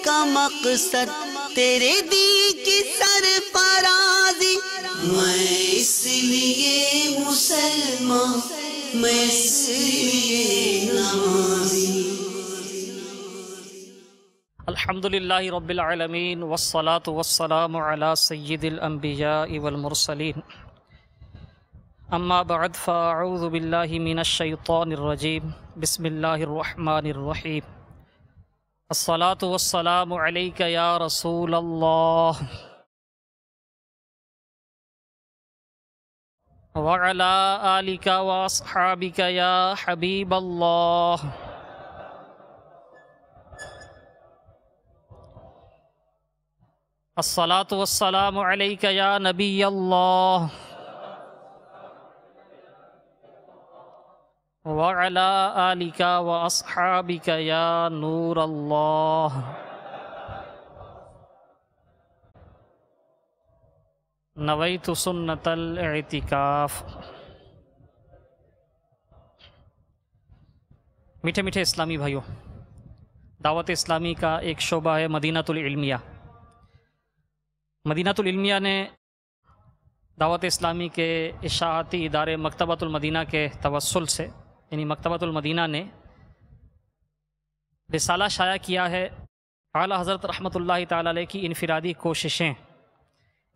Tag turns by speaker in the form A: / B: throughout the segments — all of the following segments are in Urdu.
A: کا مقصد تیرے دین کی سرفرازی، میں اس لیے مسلمان، میں اس لیے نمازی۔
B: الحمدللہ رب العالمین والصلاة والسلام علی سید الانبیاء والمرسلین، اما بعد فاعوذ باللہ من الشیطان الرجیم، بسم اللہ الرحمن الرحیم۔ الصلاة والسلام علیک یا رسول اللہ وعلی آلک واصحابک یا حبیب اللہ۔ الصلاة والسلام علیک یا نبی اللہ وعلی آلک واصحابک یا نور اللہ۔ نویت سنت الاعتکاف۔ میٹھے میٹھے اسلامی بھائیوں، دعوت اسلامی کا ایک شعبہ ہے مدینہ العلمیہ۔ مدینہ العلمیہ نے دعوت اسلامی کے اشاعتی ادارے مکتبۃ المدینہ کے توسل سے، یعنی مکتبۃ المدینہ نے رسالہ شائع کیا ہے اعلیٰ حضرت رحمۃ اللہ تعالیٰ علیہ کی انفرادی کوششیں۔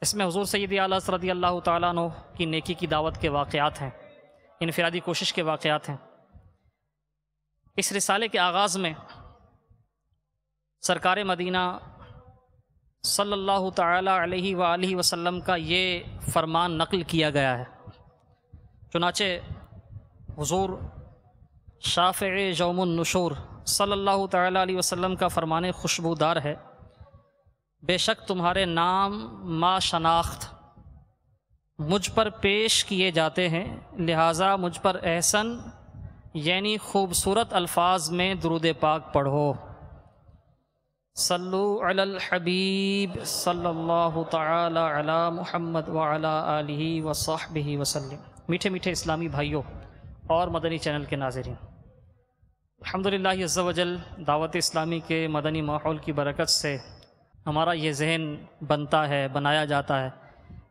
B: اس میں حضور سیدی اعلیٰ حضرت رضی اللہ تعالیٰ عنہ کی نیکی کی دعوت کے واقعات ہیں، انفرادی کوشش کے واقعات ہیں۔ اس رسالے کے آغاز میں سرکار مدینہ صلی اللہ تعالیٰ علیہ وآلہ وسلم کا یہ فرمان نقل کیا گیا ہے۔ چنانچہ حضور شافع یوم النشور صلی اللہ تعالیٰ علیہ وسلم کا فرمان خوشبودار ہے، بے شک تمہارے نام ما شناخت مجھ پر پیش کیے جاتے ہیں، لہٰذا مجھ پر احسن یعنی خوبصورت الفاظ میں درود پاک پڑھو۔ صلو علی الحبیب صلی اللہ تعالی علی محمد وعلی آلہ وصحبہ وسلم۔ میٹھے میٹھے اسلامی بھائیوں اور مدنی چینل کے ناظرین، الحمدللہ عز و جل دعوت اسلامی کے مدنی ماحول کی برکت سے ہمارا یہ ذہن بنتا ہے، بنایا جاتا ہے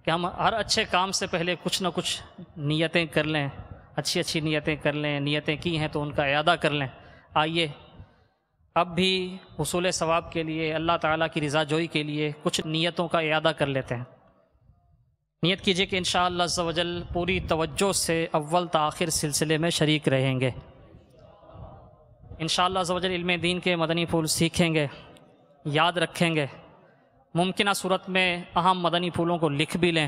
B: کہ ہم ہر اچھے کام سے پہلے کچھ نہ کچھ نیتیں کر لیں، اچھی اچھی نیتیں کر لیں، نیتیں کی ہیں تو ان کا اعادہ کر لیں۔ آئیے اب بھی حصول ثواب کے لیے، اللہ تعالیٰ کی رضا جوئی کے لیے کچھ نیتوں کا اعادہ کر لیتے ہیں۔ نیت کیجئے کہ انشاءاللہ عز و جل پوری توجہ سے اول تا آخر سلسلے میں شریک رہیں گے۔ انشاءاللہ عز و جل علم دین کے مدنی پھول سیکھیں گے، یاد رکھیں گے، ممکنہ صورت میں اہم مدنی پھولوں کو لکھ بھی لیں،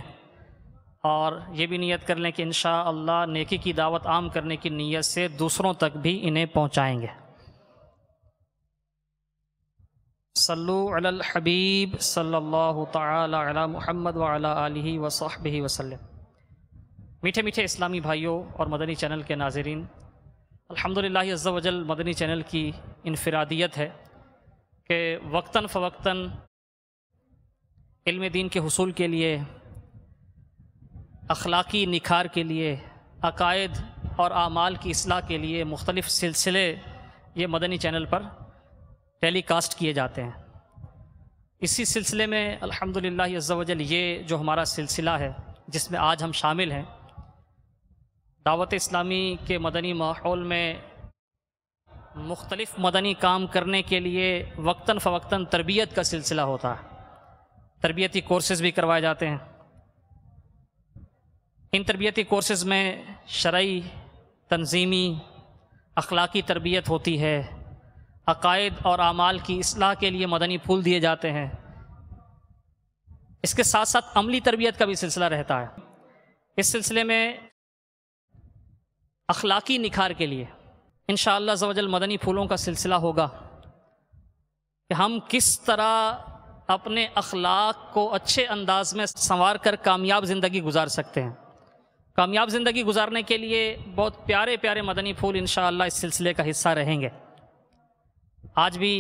B: اور یہ بھی نیت کر لیں کہ انشاءاللہ نیکی کی دعوت عام کرنے کی نیت سے دوسروں تک بھی انہیں پہنچائیں گے۔ صلو علی الحبیب صلی اللہ تعالی علی محمد وعلی آلہ وصحبہ وسلم۔ میٹھے میٹھے اسلامی بھائیوں اور مدنی چینل کے ناظرین، الحمدللہ عز و جل مدنی چینل کی انفرادیت ہے کہ وقتاً فوقتاً علم دین کے حصول کے لیے، اخلاقی نکھار کے لیے، عقائد اور اعمال کی اصلاح کے لیے مختلف سلسلے یہ مدنی چینل پر ٹیلی کاسٹ کیے جاتے ہیں۔ اسی سلسلے میں الحمدللہ عز و جل یہ جو ہمارا سلسلہ ہے جس میں آج ہم شامل ہیں، دعوت اسلامی کے مدنی ماحول میں مختلف مدنی کام کرنے کے لیے وقتاً فوقتاً تربیت کا سلسلہ ہوتا ہے، تربیتی کورسز بھی کروائے جاتے ہیں۔ ان تربیتی کورسز میں شرعی، تنظیمی، اخلاقی تربیت ہوتی ہے، عقائد اور اعمال کی اصلاح کے لیے مدنی پھول دیے جاتے ہیں۔ اس کے ساتھ ساتھ عملی تربیت کا بھی سلسلہ رہتا ہے۔ اس سلسلے میں اخلاقی نکھار کے لیے انشاءاللہ عز و جل مدنی پھولوں کا سلسلہ ہوگا کہ ہم کس طرح اپنے اخلاق کو اچھے انداز میں سنوار کر کامیاب زندگی گزار سکتے ہیں۔ کامیاب زندگی گزارنے کے لیے بہت پیارے پیارے مدنی پھول انشاءاللہ اس سلسلے کا حصہ رہیں گے۔ آج بھی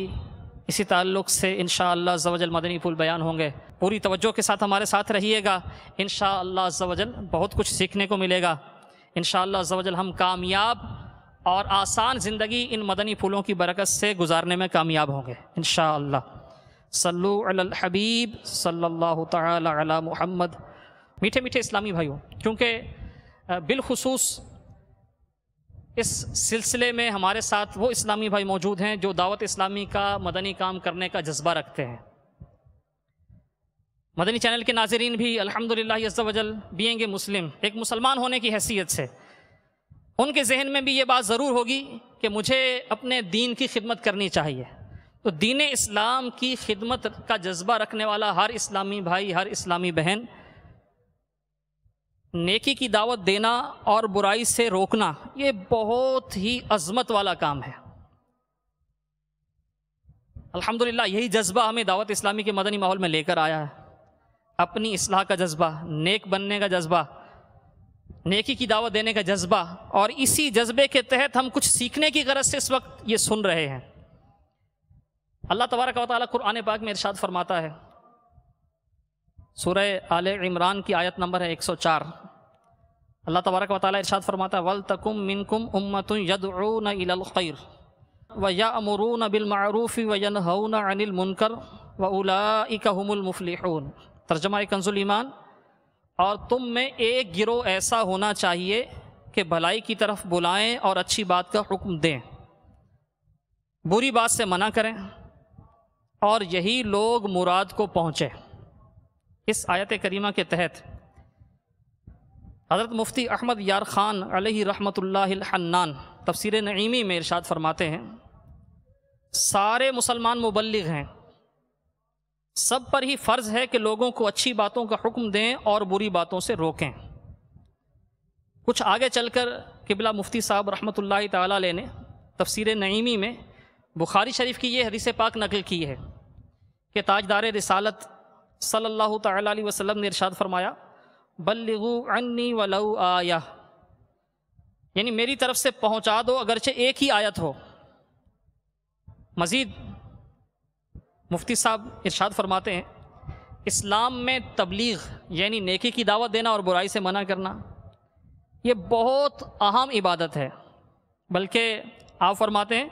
B: اسی تعلق سے انشاءاللہ عز و جل مدنی پھول بیان ہوں گے۔ پوری توجہ کے ساتھ ہمارے ساتھ رہیے گا، انشاءاللہ عز و جل بہت کچھ سیکھنے کو ملے گا۔ انشاءاللہ عز و جل ہم کامیاب اور آسان زندگی ان مدنی پھولوں کی برکت سے گزارنے میں کامیاب ہوں گے انشاءاللہ۔ صلو علی الحبیب صلی اللہ تعالی علی محمد۔ میٹھے میٹھے اسلامی بھائیوں، کیونکہ بالخصوص اس سلسلے میں ہمارے ساتھ وہ اسلامی بھائی موجود ہیں جو دعوت اسلامی کا مدنی کام کرنے کا جذبہ رکھتے ہیں۔ مدنی چینل کے ناظرین بھی الحمدللہ عز و جل بینگ اے مسلم، ایک مسلمان ہونے کی حیثیت سے ان کے ذہن میں بھی یہ بات ضرور ہوگی کہ مجھے اپنے دین کی خدمت کرنی چاہیے۔ تو دین اسلام کی خدمت کا جذبہ رکھنے والا ہر اسلامی بھائی، ہر اسلامی بہن، نیکی کی دعوت دینا اور برائی سے روکنا یہ بہت ہی عظمت والا کام ہے۔ الحمدللہ یہی جذبہ ہمیں دعوت اسلامی کے مدنی ماحول میں لے کر آیا ہے، اپنی اصلاح کا جذبہ، نیک بننے کا جذبہ، نیکی کی دعوت دینے کا جذبہ، اور اسی جذبے کے تحت ہم کچھ سیکھنے کی غرض سے اس وقت یہ سن رہے ہیں۔ اللہ تبارک و تعالیٰ قرآن پاک میں ارشاد فرماتا ہے، سورہ آل عمران کی آیت نمبر ہے 104۔ اللہ تبارک و تعالیٰ ارشاد فرماتا ہے وَلْتَكُمْ مِنْكُمْ أُمَّةٌ يَدْعُونَ إِلَى الْخَيْرِ وَيَأْمُرُونَ بِالْمَعْرُوفِ وَيَنْهَوْنَ عَنِ الْمُنْكَرِ وَأُولَئِكَ هُمُ الْمُفْلِحُونَ۔ ترجمہ کنز ایمان، اور تم میں ایک گروہ ایسا ہونا چاہیے کہ بھلائی کی طرف بلائیں اور اچھی بات کا حکم دیں، بری بات سے منع کریں، اور یہی لوگ مراد کو پہنچے۔ اس آیت کریمہ کے تحت حضرت مفتی احمد یار خان علیہ رحمۃ اللہ الحنان تفسیر نعیمی میں ارشاد فرماتے ہیں، سارے مسلمان مبلغ ہیں، سب پر ہی فرض ہے کہ لوگوں کو اچھی باتوں کا حکم دیں اور بری باتوں سے روکیں۔ کچھ آگے چل کر قبلہ مفتی صاحب رحمۃ اللہ تعالیٰ علیہ نے تفسیر نعیمی میں بخاری شریف کی یہ حدیث پاک نقل کی ہے کہ تاجدار رسالت صلی اللہ تعالیٰ علیہ وسلم نے ارشاد فرمایا بلغوا عنی ولو آیہ، یعنی میری طرف سے پہنچا دو اگرچہ ایک ہی آیت ہو۔ مزید مفتی صاحب ارشاد فرماتے ہیں، اسلام میں تبلیغ یعنی نیکی کی دعوت دینا اور برائی سے منع کرنا یہ بہت اہم عبادت ہے، بلکہ آپ فرماتے ہیں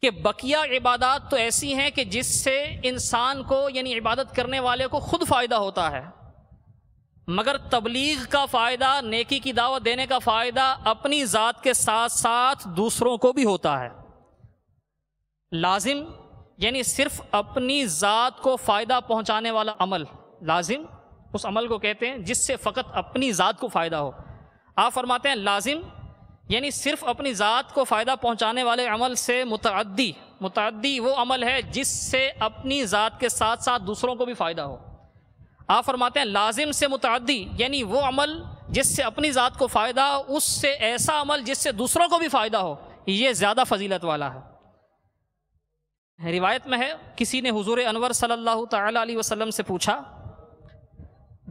B: کہ بقیہ عبادات تو ایسی ہیں کہ جس سے انسان کو یعنی عبادت کرنے والے کو خود فائدہ ہوتا ہے، مگر تبلیغ کا فائدہ، نیکی کی دعوت دینے کا فائدہ اپنی ذات کے ساتھ ساتھ دوسروں کو بھی ہوتا ہے۔ لازم یعنی صرف اپنی ذات کو فائدہ پہنچانے والا عمل، لازم اس عمل کو کہتے ہیں جس سے فقط اپنی ذات کو فائدہ ہو۔ آپ فرماتے ہیں لازم یعنی صرف اپنی ذات کو فائدہ پہنچانے والے عمل سے متعدی وہ عمل ہے جس سے اپنی ذات کے ساتھ ساتھ دوسروں کو بھی فائدہ ہو۔ آپ فرماتے ہیں لازم سے متعدی یعنی وہ عمل جس سے اپنی ذات کو فائدہ ہو، اس سے ایسا عمل جس سے دوسروں کو بھی فائدہ ہو، یہ زیادہ فضیلت والا ہے۔ روایت میں ہے کسی نے حضور انور صلی اللہ تعالی علیہ وسلم سے پوچھا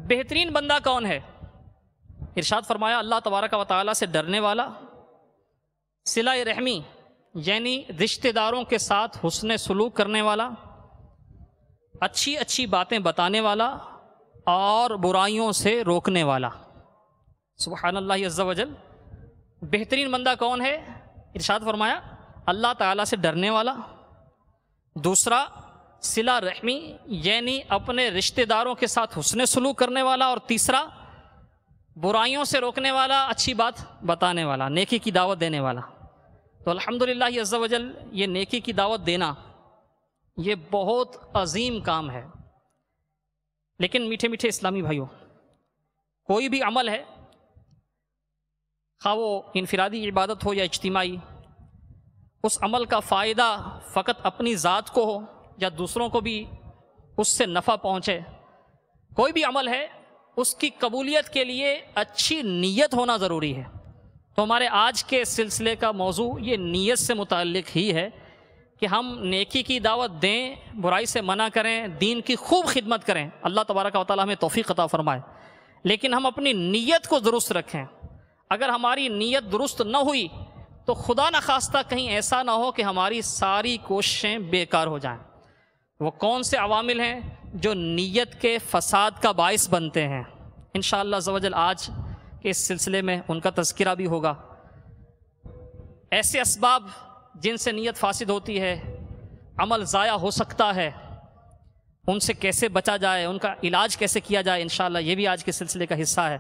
B: بہترین بندہ کون ہے؟ ارشاد فرمایا اللہ تبارک و تعالیٰ سے ڈرنے والا، صلہ رحمی یعنی رشتہ داروں کے ساتھ حسن سلوک کرنے والا، اچھی اچھی باتیں بتانے والا، اور برائیوں سے روکنے والا۔ سبحان اللہ عز و جل، بہترین بندہ کون ہے؟ ارشاد فرمایا اللہ تعالیٰ سے ڈرنے والا، دوسرا صلہ رحمی یعنی اپنے رشتہ داروں کے ساتھ حسن سلوک کرنے والا، اور تیسرا برائیوں سے روکنے والا، اچھی بات بتانے والا، نیکی کی دعوت دینے والا۔ تو الحمدللہ عز و جل یہ نیکی کی دعوت دینا یہ بہت عظیم کام ہے۔ لیکن میٹھے میٹھے اسلامی بھائیوں، کوئی بھی عمل ہے، خواہ وہ انفرادی عبادت ہو یا اجتماعی، اس عمل کا فائدہ فقط اپنی ذات کو ہو یا دوسروں کو بھی اس سے نفع پہنچے، کوئی بھی عمل ہے اس کی قبولیت کے لیے اچھی نیت ہونا ضروری ہے۔ تو ہمارے آج کے سلسلے کا موضوع یہ نیت سے متعلق ہی ہے کہ ہم نیکی کی دعوت دیں، برائی سے منع کریں، دین کی خوب خدمت کریں، اللہ تبارک و تعالیٰ ہمیں توفیق عطا فرمائے، لیکن ہم اپنی نیت کو درست رکھیں۔ اگر ہماری نیت درست نہ ہوئی تو خدا نخواستہ کہیں ایسا نہ ہو کہ ہماری ساری کوششیں بیکار ہو جائیں۔ وہ کون سے عوامل ہیں جو نیت کے فساد کا باعث بنتے ہیں؟ انشاءاللہ عز و جل آج کے اس سلسلے میں ان کا تذکرہ بھی ہوگا۔ ایسے اسباب جن سے نیت فاسد ہوتی ہے، عمل ضائع ہو سکتا ہے، ان سے کیسے بچا جائے، ان کا علاج کیسے کیا جائے، انشاءاللہ یہ بھی آج کے سلسلے کا حصہ ہے۔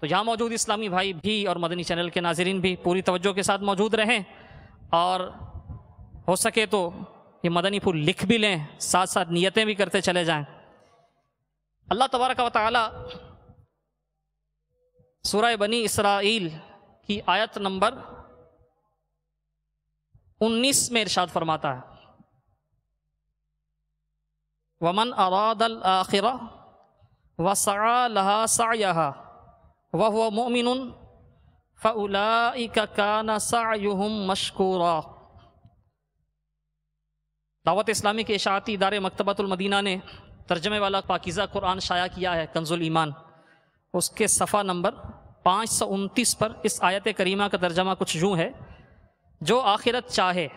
B: تو یہاں موجود اسلامی بھائی بھی اور مدنی چینل کے ناظرین بھی پوری توجہ کے ساتھ موجود رہیں، اور ہو سکے تو یہ مدنی پھول لکھ بھی لیں، ساتھ ساتھ نیتیں بھی کرتے چلے جائیں۔ اللہ تبارک و تعالی سورہ بنی اسرائیل کی آیت نمبر 19 میں ارشاد فرماتا ہے، وَمَنْ أَرَادَ الْآخِرَةَ وَسَعَى لَهَا سَعْيَهَا وَهُوَ مُؤْمِنٌ فَأُولَئِكَ كَانَ سَعْيُهُمْ مَشْكُورًا۔ دعوت اسلامی کے اشاعتی ادارے مکتبۃ المدینہ نے ترجمے والا پاکیزہ قرآن شائع کیا ہے، کنز الایمان، اس کے صفحہ نمبر 529 پر اس آیت کریمہ کا ترجمہ کچھ یوں ہے، جو آخرت چاہے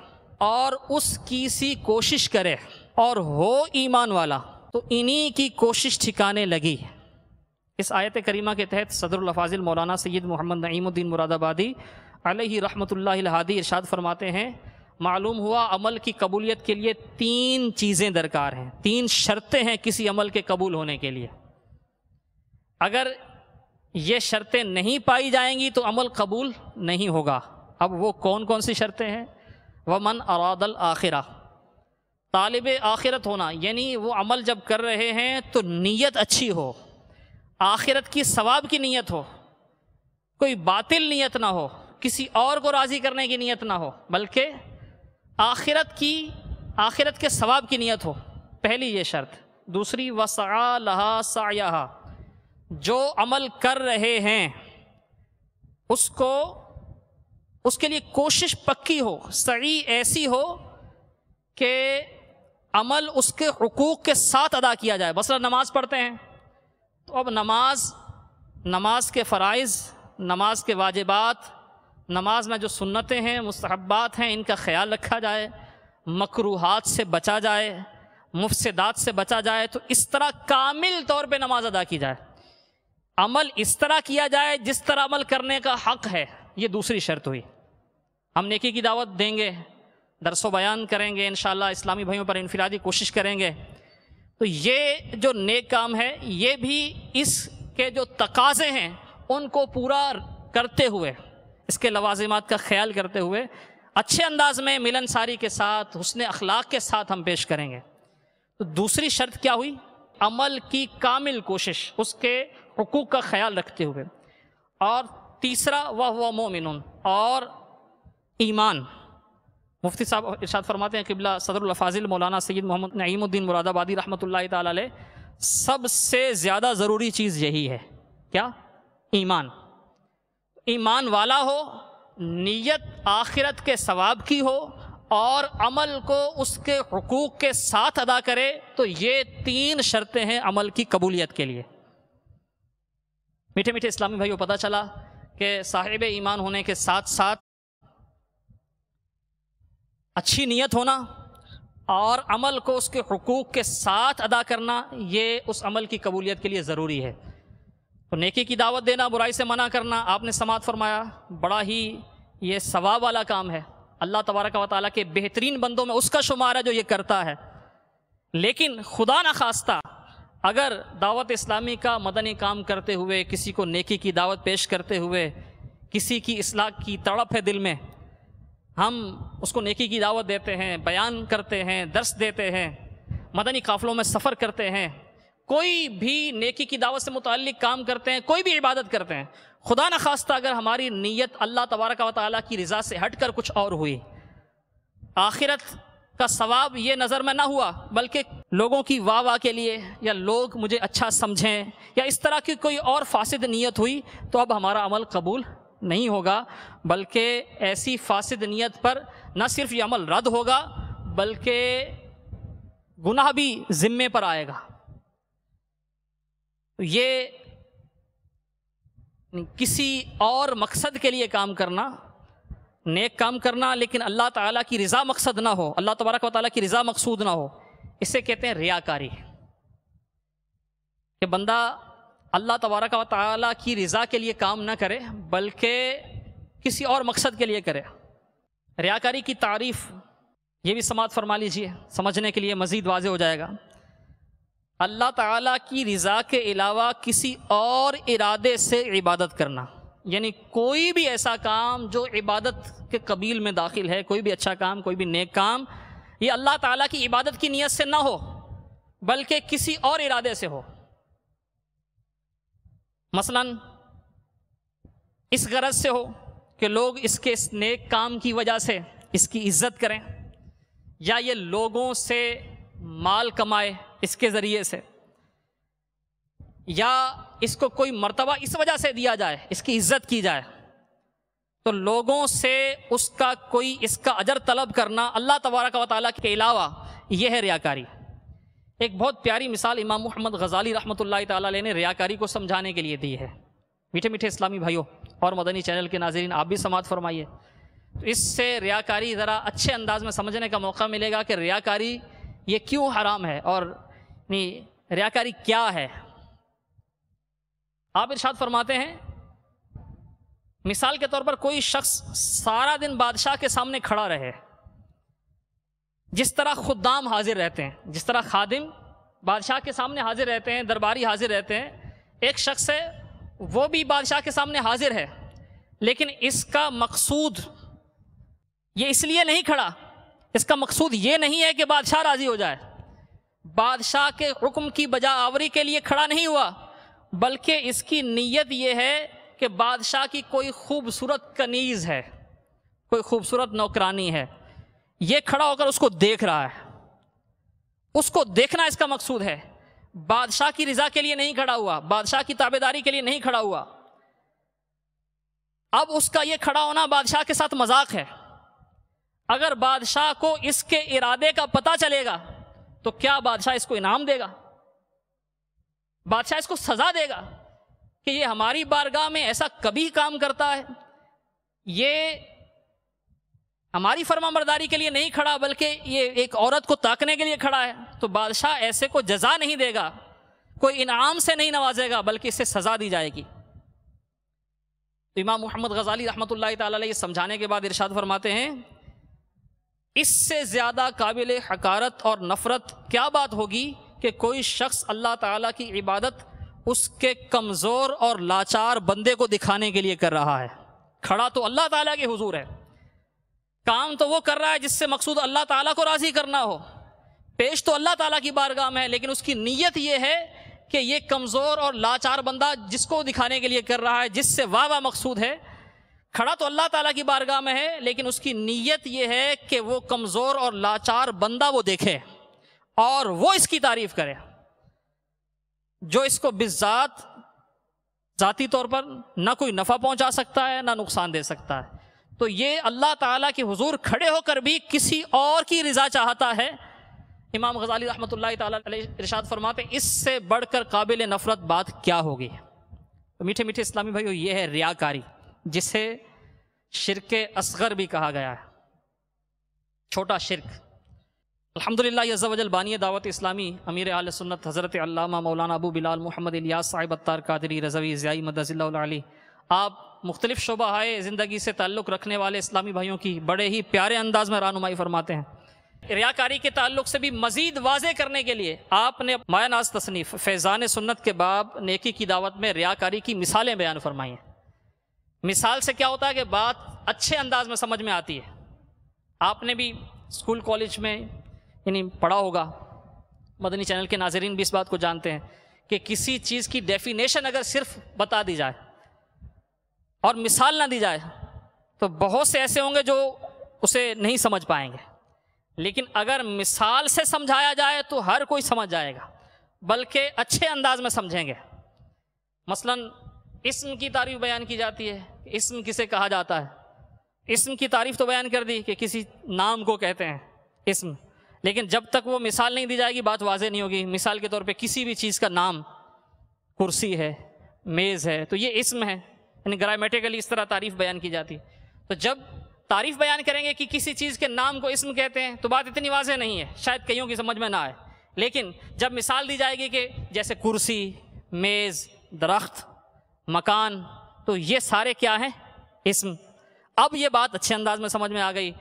B: اور اس کی سی کوشش کرے اور ہو ایمان والا تو انہی کی کوشش ٹھکانے لگی۔ اس آیت کریمہ کے تحت صدر الافاضل مولانا سید محمد نعیم الدین مراد آبادی علیہ رحمۃ اللہ الہادی ارشاد فرماتے ہیں، معلوم ہوا عمل کی قبولیت کے لیے 3 چیزیں درکار ہیں، 3 شرطیں ہیں کسی عمل کے قبول ہونے کے لیے۔ اگر یہ شرطیں نہیں پائی جائیں گی تو عمل قبول نہیں ہوگا۔ اب وہ کون کون سی شرطیں ہیں؟ وَمَنْ أَرَادَ الْآخِرَةَ، طالب آخرت ہونا، یعنی وہ عمل جب کر رہے ہیں تو نیت اچھی ہو، آخرت کی ثواب کی نیت ہو، کوئی باطل نیت نہ ہو، کسی اور کو راضی کرنے کی نیت نہ ہو، بلکہ آخرت کے ثواب کی نیت ہو، پہلی یہ شرط۔ دوسری وَسَعَى لَهَا سَعْيَهَا، جو عمل کر رہے ہیں اس کے لیے کوشش پکی ہو، سعی ایسی ہو کہ عمل اس کے حقوق کے ساتھ ادا کیا جائے۔ مثلا نماز پڑھتے ہیں تو اب نماز کے فرائض، نماز کے واجبات، نماز میں جو سنتیں ہیں، مستحبات ہیں، ان کا خیال رکھا جائے، مکروہات سے بچا جائے، مفسدات سے بچا جائے، تو اس طرح کامل طور پہ نماز ادا کی جائے، عمل اس طرح کیا جائے جس طرح عمل کرنے کا حق ہے۔ یہ دوسری شرط ہوئی۔ ہم نیکی کی دعوت دیں گے، درس و بیان کریں گے، انشاءاللہ اسلامی بھائیوں پر انفرادی کوشش کریں گے، تو یہ جو نیک کام ہے یہ بھی اس کے جو تقاضے ہیں ان کو پورا کرتے ہوئے، اس کے لوازمات کا خیال کرتے ہوئے اچھے انداز میں ملنساری کے ساتھ، حسن اخلاق کے ساتھ ہم پیش کریں گے۔ تو دوسری شرط کیا ہوئی؟ عمل کی کامل کوشش، اس کے حقوق کا خیال رکھتے ہوئے۔ اور تیسرا وَهُوَ مُؤْمِنٌ، اور ایمان۔ مفتی صاحب ارشاد فرماتے ہیں قبلہ صدر الافاضل مولانا سید محمد نعیم الدین مراد آبادی رحمۃ اللہ تعالی علیہ، سب سے زیادہ ضروری چیز یہی ہے، کیا؟ ایمان۔ ایمان والا ہو، نیت آخرت کے ثواب کی ہو، اور عمل کو اس کے حقوق کے ساتھ ادا کرے، تو یہ 3 شرطیں ہیں عمل کی قبولیت کے لیے۔ میٹھے میٹھے اسلامی بھائیوں، پتہ چلا کہ صاحب ایمان ہونے کے ساتھ ساتھ اچھی نیت ہونا اور عمل کو اس کے حقوق کے ساتھ ادا کرنا، یہ اس عمل کی قبولیت کے لیے ضروری ہے۔ تو نیکی کی دعوت دینا، برائی سے منع کرنا، آپ نے سماعت فرمایا، بڑا ہی یہ ثواب والا کام ہے۔ اللہ تبارک و تعالیٰ کے بہترین بندوں میں اس کا شمار ہے جو یہ کرتا ہے۔ لیکن خدا نخواستہ اگر دعوت اسلامی کا مدنی کام کرتے ہوئے، کسی کو نیکی کی دعوت پیش کرتے ہوئے، کسی کی اصلاح کی تڑپ ہے دل میں، ہم اس کو نیکی کی دعوت دیتے ہیں، بیان کرتے ہیں، درس دیتے ہیں، مدنی قافلوں میں سفر کرتے ہیں، کوئی بھی نیکی کی دعوت سے متعلق کام کرتے ہیں، کوئی بھی عبادت کرتے ہیں، خدا نخواستہ اگر ہماری نیت اللہ تبارک و تعالیٰ کی رضا سے ہٹ کر کچھ اور ہوئی، آخرت کا ثواب یہ نظر میں نہ ہوا، بلکہ لوگوں کی واہ واہ کے لیے، یا لوگ مجھے اچھا سمجھیں، یا اس طرح کی کوئی اور فاسد نیت ہوئی، تو اب ہمارا عمل قبول نہیں ہوگا، بلکہ ایسی فاسد نیت پر نہ صرف یہ عمل رد ہوگا بلکہ گناہ بھی ذمے پر آئے گا۔ یہ کسی اور مقصد کے لیے کام کرنا، نیک کام کرنا، لیکن اللہ تعالیٰ کی رضا مقصد نہ ہو، اللہ تبارک و تعالیٰ کی رضا مقصود نہ ہو، اسے کہتے ہیں ریاکاری۔ کہ بندہ اللہ تبارک و تعالیٰ کی رضا کے لیے کام نہ کرے بلکہ کسی اور مقصد کے لیے کرے۔ ریاکاری کی تعریف یہ بھی سماعت فرما لیجئے، سمجھنے کے لیے مزید واضح ہو جائے گا۔ اللہ تعالیٰ کی رضا کے علاوہ کسی اور ارادے سے عبادت کرنا، یعنی کوئی بھی ایسا کام جو عبادت کے قبیل میں داخل ہے، کوئی بھی اچھا کام، کوئی بھی نیک کام، یہ اللہ تعالیٰ کی عبادت کی نیت سے نہ ہو بلکہ کسی اور ارادے سے ہو۔ مثلا اس غرض سے ہو کہ لوگ اس کے اس نیک کام کی وجہ سے اس کی عزت کریں، یا یہ لوگوں سے مال کمائے اس کے ذریعے سے، یا اس کو کوئی مرتبہ اس وجہ سے دیا جائے، اس کی عزت کی جائے، تو لوگوں سے اس کا اجر طلب کرنا اللہ تبارک و تعالیٰ کے علاوہ، یہ ہے ریاکاری۔ ایک بہت پیاری مثال امام محمد غزالی رحمۃ اللہ تعالیٰ علیہ نے ریاکاری کو سمجھانے کے لیے دی ہے۔ میٹھے میٹھے اسلامی بھائیوں اور مدنی چینل کے ناظرین، آپ بھی سماعت فرمائیے، تو اس سے ریاکاری ذرا اچھے انداز میں سمجھنے کا موقع ملے گا کہ ریاکاری یہ کیوں حرام ہے اور ریاکاری کیا ہے۔ آپ ارشاد فرماتے ہیں، مثال کے طور پر کوئی شخص سارا دن بادشاہ کے سامنے کھڑا رہے، جس طرح خدام حاضر رہتے ہیں، جس طرح خادم بادشاہ کے سامنے حاضر رہتے ہیں، درباری حاضر رہتے ہیں، ایک شخص ہے وہ بھی بادشاہ کے سامنے حاضر ہے، لیکن اس کا مقصود یہ اس لیے نہیں کھڑا، اس کا مقصود یہ نہیں ہے کہ بادشاہ راضی ہو جائے، بادشاہ کے حکم کی بجا آوری کے لیے کھڑا نہیں ہوا، بلکہ اس کی نیت یہ ہے کہ بادشاہ کی کوئی خوبصورت کنیز ہے، کوئی خوبصورت نوکرانی ہے، یہ کھڑا ہو کر اس کو دیکھ رہا ہے، اس کو دیکھنا اس کا مقصود ہے، بادشاہ کی رضا کے لیے نہیں کھڑا ہوا، بادشاہ کی تابعداری کے لیے نہیں کھڑا ہوا۔ اب اس کا یہ کھڑا ہونا بادشاہ کے ساتھ مذاق ہے۔ اگر بادشاہ کو اس کے ارادے کا پتہ چلے گا تو کیا بادشاہ اس کو انعام دے گا؟ بادشاہ اس کو سزا دے گا کہ یہ ہماری بارگاہ میں ایسا کبھی کام کرتا ہے، یہ ہماری فرما برداری کے لیے نہیں کھڑا بلکہ یہ ایک عورت کو تاکنے کے لیے کھڑا ہے، تو بادشاہ ایسے کو جزا نہیں دے گا، کوئی انعام سے نہیں نوازے گا بلکہ اس سے سزا دی جائے گی۔ تو امام محمد غزالی رحمۃ اللہ تعالی علیہ سمجھانے کے بعد ارشاد فرماتے ہیں، اس سے زیادہ قابل حقارت اور نفرت کیا بات ہوگی کہ کوئی شخص اللہ تعالیٰ کی عبادت اس کے کمزور اور لاچار بندے کو دکھانے کے لیے کر رہا ہے۔ کھڑا تو اللہ تعالیٰ کے حضور ہے، کام تو وہ کر رہا ہے جس سے مقصود اللہ تعالیٰ کو راضی کرنا ہو، پیش تو اللہ تعالیٰ کی بارگاہ میں ہے، لیکن اس کی نیت یہ ہے کہ یہ کمزور اور لاچار بندہ جس کو دکھانے کے لیے کر رہا ہے، جس سے واہ واہ مقصود ہے، کھڑا تو اللہ تعالیٰ کی بارگاہ میں ہے، لیکن اس کی نیت یہ ہے کہ وہ کمزور اور لاچار بندہ وہ دیکھے اور وہ اس کی تعریف کرے، جو اس کو بالذات ذاتی طور پر نہ کوئی نفع پہنچا سکتا ہے نہ نقصان دے سکتا ہے۔ تو یہ اللہ تعالیٰ کے حضور کھڑے ہو کر بھی کسی اور کی رضا چاہتا ہے۔ امام غزالی رحمۃ اللہ تعالیٰ علیہ ارشاد فرماتے ہیں، اس سے بڑھ کر قابل نفرت بات کیا ہوگی؟ میٹھے میٹھے اسلامی بھائیو، یہ ہے ریاکاری، جسے شرک اصغر بھی کہا گیا ہے، چھوٹا شرک۔ الحمدللہ عز و جل بانی دعوت اسلامی امیر اہل سنت حضرت علامہ مولانا ابو بلال محمد الیاس صاحب اتار قادری رضوی ضیائی مدظ اللہ العلی، آپ مختلف شعبہ زندگی سے تعلق رکھنے والے اسلامی بھائیوں کی بڑے ہی پیارے انداز میں رہنمائی فرماتے ہیں۔ ریاکاری کے تعلق سے بھی مزید واضح کرنے کے لیے آپ نے مایہ ناز تصنیف فیضان سنت کے باب نیکی کی دعوت میں ریاکاری کی مثالیں بیان فرمائی ہیں۔ مثال سے کیا ہوتا ہے کہ بات اچھے انداز میں سمجھ میں آتی ہے۔ آپ نے بھی اسکول کالج میں پڑھا ہوگا، مدنی چینل کے ناظرین بھی اس بات کو جانتے ہیں کہ کسی چیز کی ڈیفینیشن اگر صرف بتا دی جائے اور مثال نہ دی جائے تو بہت سے ایسے ہوں گے جو اسے نہیں سمجھ پائیں گے، لیکن اگر مثال سے سمجھایا جائے تو ہر کوئی سمجھ جائے گا، بلکہ اچھے انداز میں سمجھیں گے۔ مثلا اسم کی تعریف بیان کی جاتی ہے، اسم کسے کہا جاتا ہے، اسم کی تعریف تو بیان کر دی کہ کسی نام کو کہتے ہیں اسم، لیکن جب تک وہ مثال نہیں دی جائے گی بات واضح نہیں ہوگی۔ مثال کے طور پہ کسی بھی چیز کا نام، کرسی ہے، میز ہے، تو یہ اسم ہے، یعنی گرامیٹیکلی اس طرح تعریف بیان کی جاتی۔ تو جب تعریف بیان کریں گے کہ کسی چیز کے نام کو اسم کہتے ہیں تو بات اتنی واضح نہیں ہے، شاید کئیوں کی سمجھ میں نہ آئے، لیکن جب مثال دی جائے گی کہ جیسے کرسی، میز، درخت، مکان، تو یہ سارے کیا ہیں؟ اسم۔ اب یہ بات اچھے انداز میں سمجھ میں آ گئی۔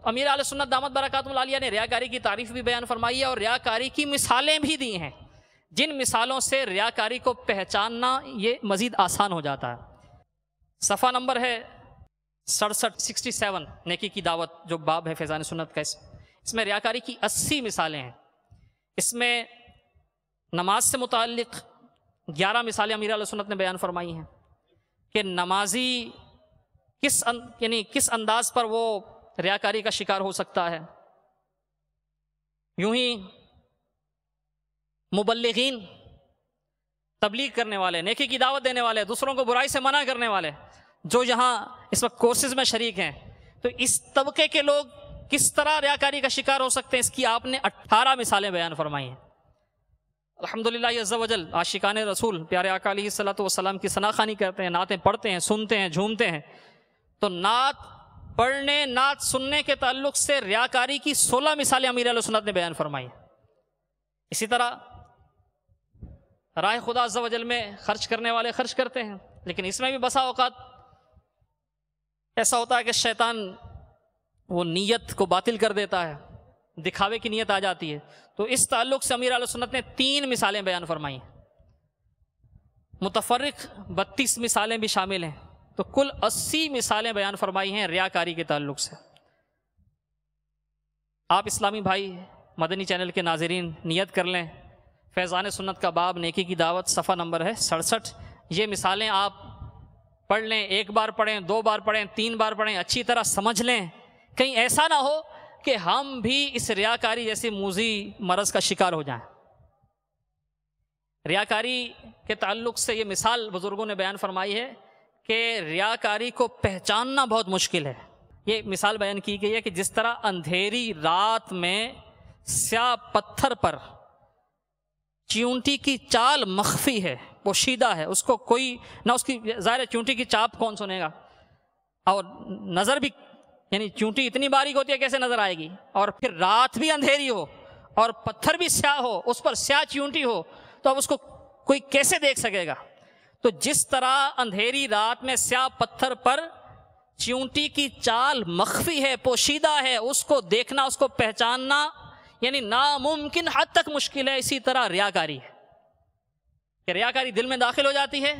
B: امیر اہل سنت دامت برکاتہ العالیہ نے ریاکاری کی تعریف بھی بیان فرمائی ہے اور ریاکاری کی مثالیں بھی دی ہیں، جن مثالوں سے ریاکاری کو پہچاننا یہ مزید آسان ہو جاتا ہے۔ صفحہ نمبر ہے 67 نیکی کی دعوت، جو باب ہے فیضان سنت کا، اس میں ریاکاری کی 80 مثالیں ہیں۔ اس میں نماز سے متعلق 11 مثالیں امیر اہل سنت نے بیان فرمائی ہیں کہ نمازی کس انداز پر وہ ریاکاری کا شکار ہو سکتا ہے۔ یوں ہی مبلغین، تبلیغ کرنے والے، نیکی کی دعوت دینے والے، دوسروں کو برائی سے منع کرنے والے، جو یہاں اس وقت کورسز میں شریک ہیں، تو اس طبقے کے لوگ کس طرح ریاکاری کا شکار ہو سکتے ہیں، اس کی آپ نے 18 مثالیں بیان فرمائی ہیں۔ الحمدللہ عز و جل عاشقان رسول پیارے آقا علیہ الصلوۃ والسلام کی ثناخوانی کرتے ہیں، نعتیں پڑھتے ہیں، سنتے ہیں، جھومتے ہیں، تو نعت پڑھنے، نعت سننے کے تعلق سے ریاکاری کی 16 مثالیں امیر اہل سنت نے بیان فرمائی ہیں۔ اسی طرح راہ خدا عز و جل میں خرچ کرنے والے خرچ کرتے ہیں، لیکن اس میں بھی بسا اوقات ایسا ہوتا ہے کہ شیطان وہ نیت کو باطل کر دیتا ہے، دکھاوے کی نیت آ جاتی ہے، تو اس تعلق سے امیر اہل سنت نے 3 مثالیں بیان فرمائی ہیں۔ متفرق 32 مثالیں بھی شامل ہیں، تو کل 80 مثالیں بیان فرمائی ہیں ریاکاری کے تعلق سے۔ آپ اسلامی بھائی مدنی چینل کے ناظرین نیت کر لیں، فیضان سنت کا باب نیکی کی دعوت صفحہ نمبر ہے 67، یہ مثالیں آپ پڑھ لیں، 1 بار پڑھیں، 2 بار پڑھیں، 3 بار پڑھیں، اچھی طرح سمجھ لیں، کہیں ایسا نہ ہو کہ ہم بھی اس ریاکاری جیسی موذی مرض کا شکار ہو جائیں۔ ریاکاری کے تعلق سے یہ مثال بزرگوں نے بیان فرمائی ہے کہ ریاکاری کو پہچاننا بہت مشکل ہے۔ یہ مثال بیان کی گئی ہے کہ جس طرح اندھیری رات میں سیاہ پتھر پر چیونٹی کی چال مخفی ہے، پوشیدہ ہے، اس کو کوئی نہ، اس کی ظاہر چیونٹی کی چاپ کون سنے گا، اور نظر بھی، یعنی چیونٹی اتنی باریک ہوتی ہے کیسے نظر آئے گی، اور پھر رات بھی اندھیری ہو اور پتھر بھی سیاہ ہو، اس پر سیاہ چیونٹی ہو، تو اب اس کو کوئی کیسے دیکھ سکے گا؟ تو جس طرح اندھیری رات میں سیاہ پتھر پر چیونٹی کی چال مخفی ہے، پوشیدہ ہے، اس کو دیکھنا، اس کو پہچاننا یعنی ناممکن حد تک مشکل ہے، اسی طرح ریاکاری ہے کہ ریاکاری دل میں داخل ہو جاتی ہے،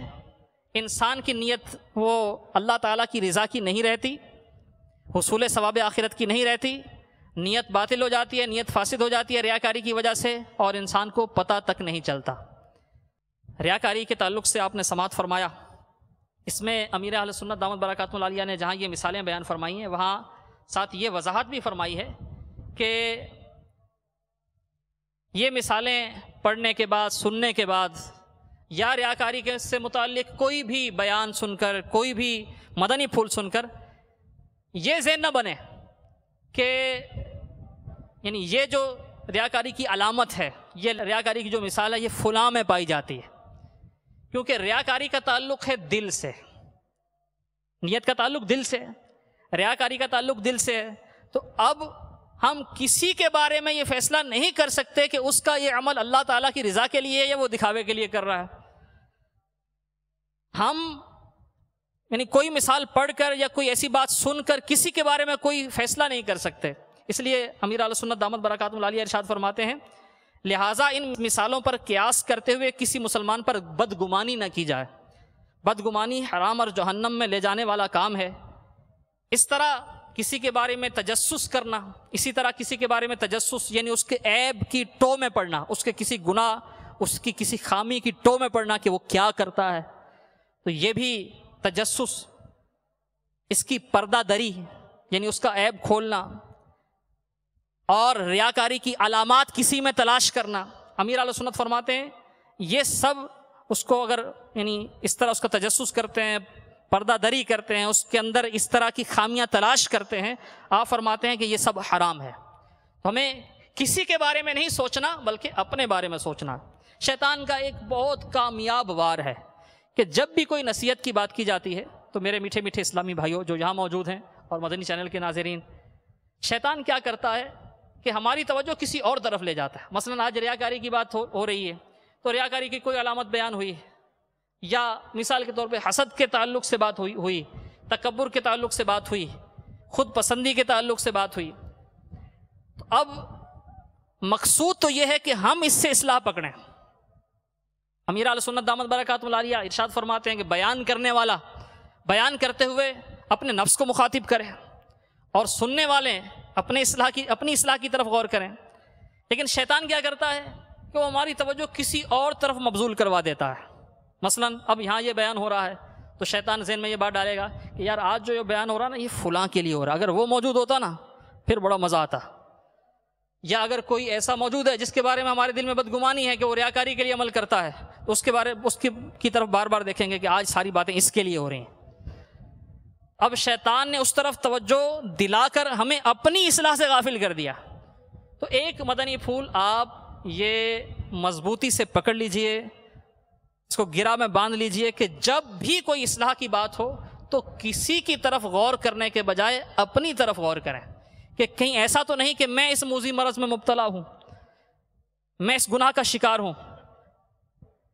B: انسان کی نیت وہ اللہ تعالیٰ کی رضا کی نہیں رہتی، حصول ثواب آخرت کی نہیں رہتی، نیت باطل ہو جاتی ہے، نیت فاسد ہو جاتی ہے ریاکاری کی وجہ سے، اور انسان کو پتہ تک نہیں چلتا۔ ریاکاری کے تعلق سے آپ نے سماعت فرمایا، اس میں امیر اہل سنت دامت برکاتہ العالیہ نے جہاں یہ مثالیں بیان فرمائی ہیں، وہاں ساتھ یہ وضاحت بھی فرمائی ہے کہ یہ مثالیں پڑھنے کے بعد، سننے کے بعد، یا ریاکاری کے سے متعلق کوئی بھی بیان سن کر، کوئی بھی مدنی پھول سن کر یہ ذہن نہ بنے کہ یعنی یہ جو ریاکاری کی علامت ہے، یہ ریاکاری کی جو مثال ہے، یہ فلاں میں پائی جاتی ہے، کیونکہ ریاکاری کا تعلق ہے دل سے، نیت کا تعلق دل سے، ریاکاری کا تعلق دل سے ہے۔ تو اب ہم کسی کے بارے میں یہ فیصلہ نہیں کر سکتے کہ اس کا یہ عمل اللہ تعالیٰ کی رضا کے لیے ہے یا وہ دکھاوے کے لیے کر رہا ہے۔ ہم یعنی کوئی مثال پڑھ کر یا کوئی ایسی بات سن کر کسی کے بارے میں کوئی فیصلہ نہیں کر سکتے، اس لیے امیر اہل سنت دامت برکاتہ العالیہ ارشاد فرماتے ہیں، لہٰذا ان مثالوں پر قیاس کرتے ہوئے کسی مسلمان پر بدگمانی نہ کی جائے، بدگمانی حرام اور جہنم میں لے جانے والا کام ہے۔ اس طرح کسی کے بارے میں تجسس کرنا، اسی طرح کسی کے بارے میں تجسس یعنی اس کے عیب کی ٹو میں پڑنا، اس کے کسی گناہ، اس کی کسی خامی کی ٹو میں پڑنا کہ وہ کیا کرتا ہے، تو یہ بھی تجسس، اس کی پردہ دری یعنی اس کا عیب کھولنا، اور ریاکاری کی علامات کسی میں تلاش کرنا۔ امیر اہل سنت فرماتے ہیں یہ سب اس کو اگر یعنی اس طرح اس کا تجسس کرتے ہیں، پردہ دری کرتے ہیں، اس کے اندر اس طرح کی خامیاں تلاش کرتے ہیں، آپ فرماتے ہیں کہ یہ سب حرام ہے۔ تو ہمیں کسی کے بارے میں نہیں سوچنا بلکہ اپنے بارے میں سوچنا۔ شیطان کا ایک بہت کامیاب وار ہے کہ جب بھی کوئی نصیحت کی بات کی جاتی ہے تو میرے میٹھے میٹھے اسلامی بھائیوں جو یہاں موجود ہیں اور مدنی چینل کے ناظرین، شیطان کیا کرتا ہے کہ ہماری توجہ کسی اور طرف لے جاتا ہے۔ مثلا آج ریاکاری کی بات ہو رہی ہے تو ریاکاری کی کوئی علامت بیان ہوئی، یا مثال کے طور پہ حسد کے تعلق سے بات ہوئی، تکبر کے تعلق سے بات ہوئی، خود پسندی کے تعلق سے بات ہوئی. تو اب مقصود تو یہ ہے کہ ہم اس سے اصلاح پکڑیں. امیر اہل سنت دامت برکاتہ العالیہ ارشاد فرماتے ہیں کہ بیان کرنے والا بیان کرتے ہوئے اپنے نفس کو مخاطب کرے اور سننے والے اپنی اصلاح کی طرف غور کریں. لیکن شیطان کیا کرتا ہے کہ وہ ہماری توجہ کسی اور طرف مبذول کروا دیتا ہے. مثلا اب یہاں یہ بیان ہو رہا ہے تو شیطان ذہن میں یہ بات ڈالے گا کہ یار آج جو یہ بیان ہو رہا ہے نا یہ فلاں کے لیے ہو رہا ہے، اگر وہ موجود ہوتا نا پھر بڑا مزہ آتا. یا اگر کوئی ایسا موجود ہے جس کے بارے میں ہمارے دل میں بدگمانی ہے کہ وہ ریاکاری کے لیے عمل کرتا ہے تو اس کی طرف بار بار دیکھیں گے کہ آج ساری باتیں اس کے لیے ہو رہی ہیں. اب شیطان نے اس طرف توجہ دلا کر ہمیں اپنی اصلاح سے غافل کر دیا. تو ایک مدنی پھول آپ یہ مضبوطی سے پکڑ لیجئے، اس کو گرہ میں باندھ لیجئے کہ جب بھی کوئی اصلاح کی بات ہو تو کسی کی طرف غور کرنے کے بجائے اپنی طرف غور کریں کہ کہیں ایسا تو نہیں کہ میں اس موذی مرض میں مبتلا ہوں، میں اس گناہ کا شکار ہوں.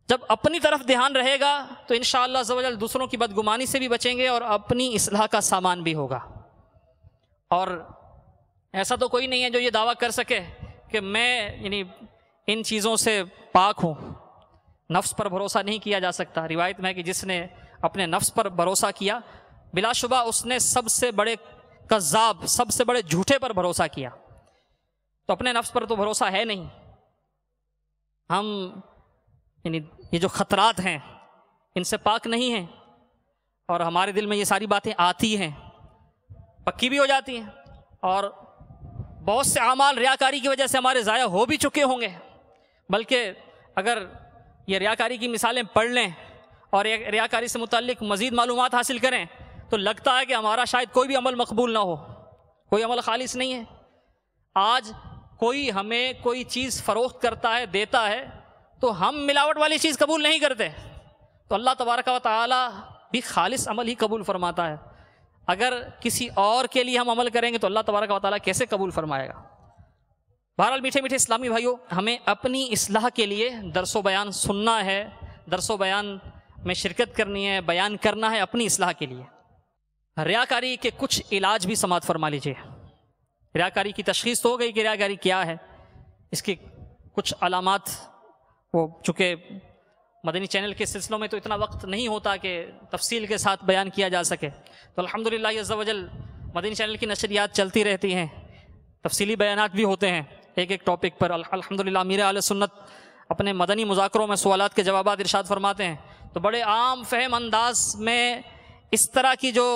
B: جب اپنی طرف دھیان رہے گا تو انشاءاللہ عز و جل دوسروں کی بدگمانی سے بھی بچیں گے اور اپنی اصلاح کا سامان بھی ہوگا. اور ایسا تو کوئی نہیں ہے جو یہ دعویٰ کر سکے کہ میں یعنی ان چیزوں سے پاک ہوں. نفس پر بھروسہ نہیں کیا جا سکتا. روایت میں ہے کہ جس نے اپنے نفس پر بھروسہ کیا بلا شبہ اس نے سب سے بڑے کذاب، سب سے بڑے جھوٹے پر بھروسہ کیا. تو اپنے نفس پر تو بھروسہ ہے نہیں. ہم یعنی یہ جو خطرات ہیں ان سے پاک نہیں ہیں اور ہمارے دل میں یہ ساری باتیں آتی ہیں، پکی بھی ہو جاتی ہیں، اور بہت سے اعمال ریاکاری کی وجہ سے ہمارے ضائع ہو بھی چکے ہوں گے. بلکہ اگر یہ ریاکاری کی مثالیں پڑھ لیں اور ریاکاری سے متعلق مزید معلومات حاصل کریں تو لگتا ہے کہ ہمارا شاید کوئی بھی عمل مقبول نہ ہو، کوئی عمل خالص نہیں ہے. آج کوئی ہمیں کوئی چیز فروخت کرتا ہے، دیتا ہے، تو ہم ملاوٹ والی چیز قبول نہیں کرتے، تو اللہ تبارک و تعالی بھی خالص عمل ہی قبول فرماتا ہے. اگر کسی اور کے لیے ہم عمل کریں گے تو اللہ تبارک و تعالی کیسے قبول فرمائے گا؟ بہرحال میٹھے میٹھے اسلامی بھائیوں، ہمیں اپنی اصلاح کے لیے درس و بیان سننا ہے، درس و بیان میں شرکت کرنی ہے، بیان کرنا ہے اپنی اصلاح کے لیے. ریاکاری کے کچھ علاج بھی سماعت فرما لیجیے. ریاکاری کی تشخیص تو ہو گئی کہ ریاکاری کیا ہے، اس کی کچھ علامات، وہ چونکہ مدنی چینل کے سلسلوں میں تو اتنا وقت نہیں ہوتا کہ تفصیل کے ساتھ بیان کیا جا سکے، تو الحمدللہ عز و جل مدنی چینل کی نشریات چلتی رہتی ہیں، تفصیلی بیانات بھی ہوتے ہیں ایک ایک ٹاپک پر. الحمدللہ امیر اہل سنت اپنے مدنی مذاکروں میں سوالات کے جوابات ارشاد فرماتے ہیں تو بڑے عام فہم انداز میں اس طرح کی جو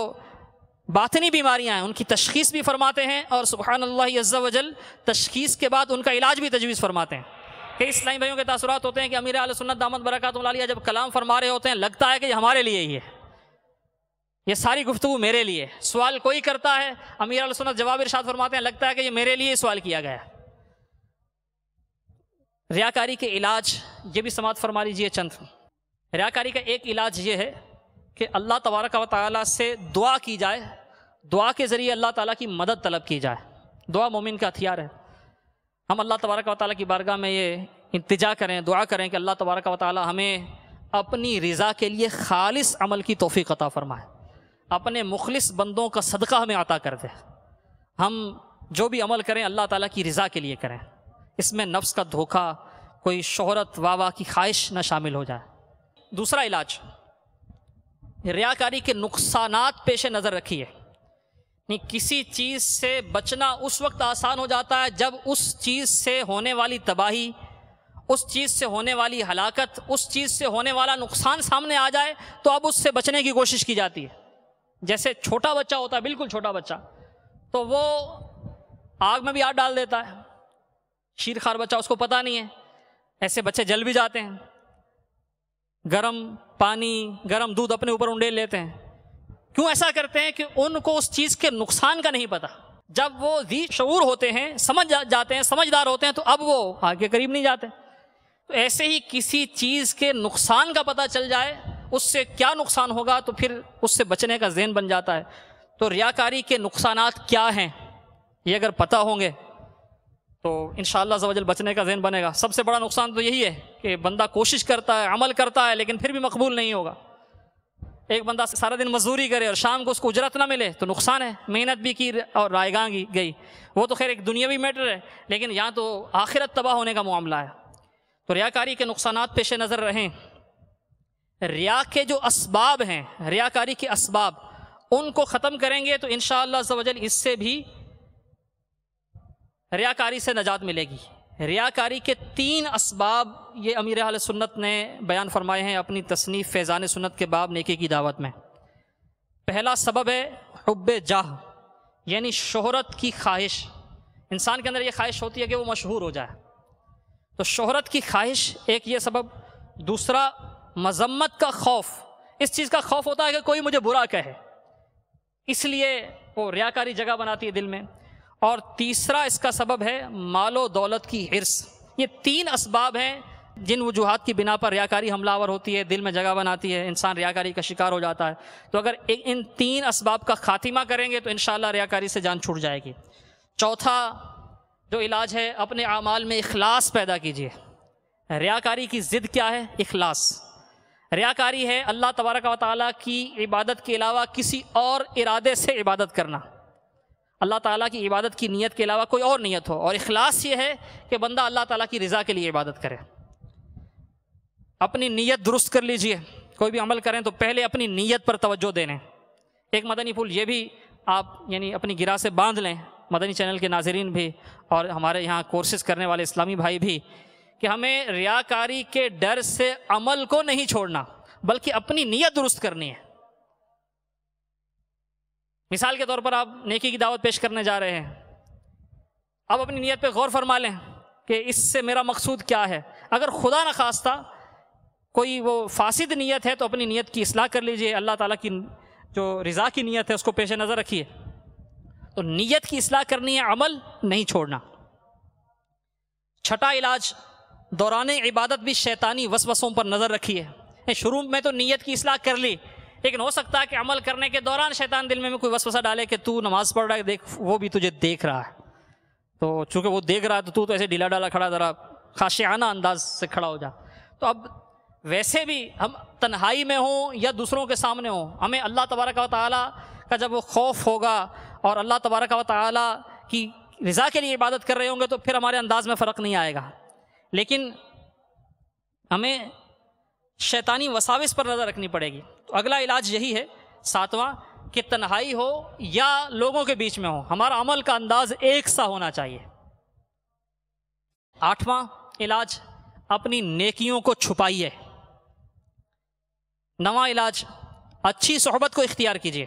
B: باطنی بیماریاں ہیں ان کی تشخیص بھی فرماتے ہیں، اور سبحان اللہ عز و جل تشخیص کے بعد ان کا علاج بھی تجویز فرماتے ہیں. کئی اسلامی بھائیوں کے تاثرات ہوتے ہیں کہ امیر اہل سنت دامت برکاتہ العالیہ جب کلام فرما رہے ہوتے ہیں لگتا ہے کہ یہ ہمارے لیے ہی ہے، یہ ساری گفتگو میرے لیے. سوال کوئی کرتا ہے امیر اہل سنت جواب ارشاد فرماتے ہیں لگتا ہے کہ یہ میرے لیے سوال کیا گیا. ریاکاری کے علاج یہ بھی سماعت فرما لیجیے چند. ریاکاری کا ایک علاج یہ ہے کہ اللہ تبارک و تعالیٰ سے دعا کی جائے، دعا کے ذریعے اللہ تعالیٰ کی مدد طلب کی جائے. دعا مومن کا ہتھیار ہے. ہم اللہ تبارک و تعالیٰ کی بارگاہ میں یہ التجا کریں، دعا کریں کہ اللہ تبارک و تعالیٰ ہمیں اپنی رضا کے لیے خالص عمل کی توفیق عطا فرمائے، اپنے مخلص بندوں کا صدقہ ہمیں عطا کر دے. ہم جو بھی عمل کریں اللہ تعالیٰ کی رضا کے لیے کریں، اس میں نفس کا دھوکہ، کوئی شہرت واہ کی خواہش نہ شامل ہو جائے. دوسرا علاج، ریاکاری کے نقصانات پیش نظر رکھیے. کسی چیز سے بچنا اس وقت آسان ہو جاتا ہے جب اس چیز سے ہونے والی تباہی، اس چیز سے ہونے والی ہلاکت، اس چیز سے ہونے والا نقصان سامنے آ جائے تو اب اس سے بچنے کی کوشش کی جاتی ہے. جیسے چھوٹا بچہ ہوتا ہے، بالکل چھوٹا بچہ، تو وہ آگ میں بھی ہاتھ ڈال دیتا ہے. شیر خوار بچہ، اس کو پتہ نہیں ہے. ایسے بچے جل بھی جاتے ہیں، گرم پانی، گرم دودھ اپنے اوپر انڈیل لیتے ہیں. کیوں ایسا کرتے ہیں کہ ان کو اس چیز کے نقصان کا نہیں پتہ. جب وہ ذی شعور ہوتے ہیں، سمجھ جاتے ہیں، سمجھدار ہوتے ہیں، تو اب وہ آگ کے قریب نہیں جاتے. تو ایسے ہی کسی چیز کے نقصان کا پتہ چل جائے، اس سے کیا نقصان ہوگا، تو پھر اس سے بچنے کا ذہن بن جاتا ہے. تو ریاکاری کے نقصانات کیا ہیں یہ اگر پتہ ہوں گے تو انشاءاللہ عز و جل بچنے کا ذہن بنے گا. سب سے بڑا نقصان تو یہی ہے کہ بندہ کوشش کرتا ہے، عمل کرتا ہے، لیکن پھر بھی مقبول نہیں ہوگا. ایک بندہ سارا دن مزدوری کرے اور شام کو اس کو اجرت نہ ملے تو نقصان ہے، محنت بھی کی اور رائیگاں گئی، وہ تو خیر ایک دنیاوی میٹر ہے، لیکن یہاں تو آخرت تباہ ہونے کا معاملہ ہے۔ تو ریاکاری کے نقصانات پیش نظر رہیں۔ ریا کے جو اسباب ہیں، ریاکاری کے اسباب، ان کو ختم کریں گے تو انشاءاللہ عز و جل اس سے بھی ریاکاری سے نجات ملے گی۔ ریاکاری کے 3 اسباب یہ امیر اہل سنت نے بیان فرمائے ہیں اپنی تصنیف فیضان سنت کے باب نیکی کی دعوت میں۔ پہلا سبب ہے حب جاہ، یعنی شہرت کی خواہش۔ انسان کے اندر یہ خواہش ہوتی ہے کہ وہ مشہور ہو جائے، تو شہرت کی خواہش ایک یہ سبب۔ دوسرا مذمت کا خوف، اس چیز کا خوف ہوتا ہے کہ کوئی مجھے برا کہے، اس لیے وہ ریاکاری جگہ بناتی ہے دل میں۔ اور تیسرا اس کا سبب ہے مال و دولت کی حرص۔ یہ 3 اسباب ہیں جن وجوہات کی بنا پر ریاکاری حملہ آور ہوتی ہے، دل میں جگہ بناتی ہے، انسان ریاکاری کا شکار ہو جاتا ہے۔ تو اگر ان 3 اسباب کا خاتمہ کریں گے تو انشاءاللہ ریاکاری سے جان چھوٹ جائے گی۔ چوتھا جو علاج ہے، اپنے اعمال میں اخلاص پیدا کیجیے۔ ریاکاری کی ضد کیا ہے؟ اخلاص۔ ریاکاری ہے اللہ تبارک و تعالیٰ کی عبادت کے علاوہ کسی اور ارادے سے عبادت کرنا، اللہ تعالیٰ کی عبادت کی نیت کے علاوہ کوئی اور نیت ہو۔ اور اخلاص یہ ہے کہ بندہ اللہ تعالیٰ کی رضا کے لیے عبادت کرے۔ اپنی نیت درست کر لیجئے، کوئی بھی عمل کریں تو پہلے اپنی نیت پر توجہ دینے۔ ایک مدنی پھول یہ بھی آپ یعنی اپنی گرہ سے باندھ لیں، مدنی چینل کے ناظرین بھی اور ہمارے یہاں کورسز کرنے والے اسلامی بھائی بھی، کہ ہمیں ریاکاری کے ڈر سے عمل کو نہیں چھوڑنا بلکہ اپنی نیت درست کرنی ہے۔ مثال کے طور پر آپ نیکی کی دعوت پیش کرنے جا رہے ہیں، اب اپنی نیت پہ غور فرما لیں کہ اس سے میرا مقصود کیا ہے۔ اگر خدا نخواستہ کوئی وہ فاسد نیت ہے تو اپنی نیت کی اصلاح کر لیجئے، اللہ تعالیٰ کی جو رضا کی نیت ہے اس کو پیش نظر رکھیے۔ تو نیت کی اصلاح کرنی ہے، عمل نہیں چھوڑنا۔ چھٹا علاج، دوران عبادت بھی شیطانی وسوسوں پر نظر رکھیے۔ شروع میں تو نیت کی اصلاح کر لی، لیکن ہو سکتا ہے کہ عمل کرنے کے دوران شیطان دل میں کوئی وسوسہ ڈالے کہ تو نماز پڑھ رہا ہے، دیکھ وہ بھی تجھے دیکھ رہا ہے، تو چونکہ وہ دیکھ رہا ہے تو ایسے ڈھیلا ڈالا کھڑا، ذرا خاشعانہ انداز سے کھڑا ہو جا۔ تو اب ویسے بھی ہم تنہائی میں ہوں یا دوسروں کے سامنے ہوں، ہمیں اللہ تبارک و تعالیٰ کا جب وہ خوف ہوگا اور اللہ تبارک و تعالیٰ کی رضا کے لیے عبادت کر رہے ہوں گے تو پھر ہمارے انداز میں فرق نہیں آئے گا۔ لیکن ہمیں شیطانی وساوس پر نظر رکھنی پڑے گی۔ تو اگلا علاج یہی ہے، 7واں، کہ تنہائی ہو یا لوگوں کے بیچ میں ہو، ہمارا عمل کا انداز ایک سا ہونا چاہیے۔ 8واں علاج، اپنی نیکیوں کو چھپائیے۔ 9واں علاج، اچھی صحبت کو اختیار کیجیے۔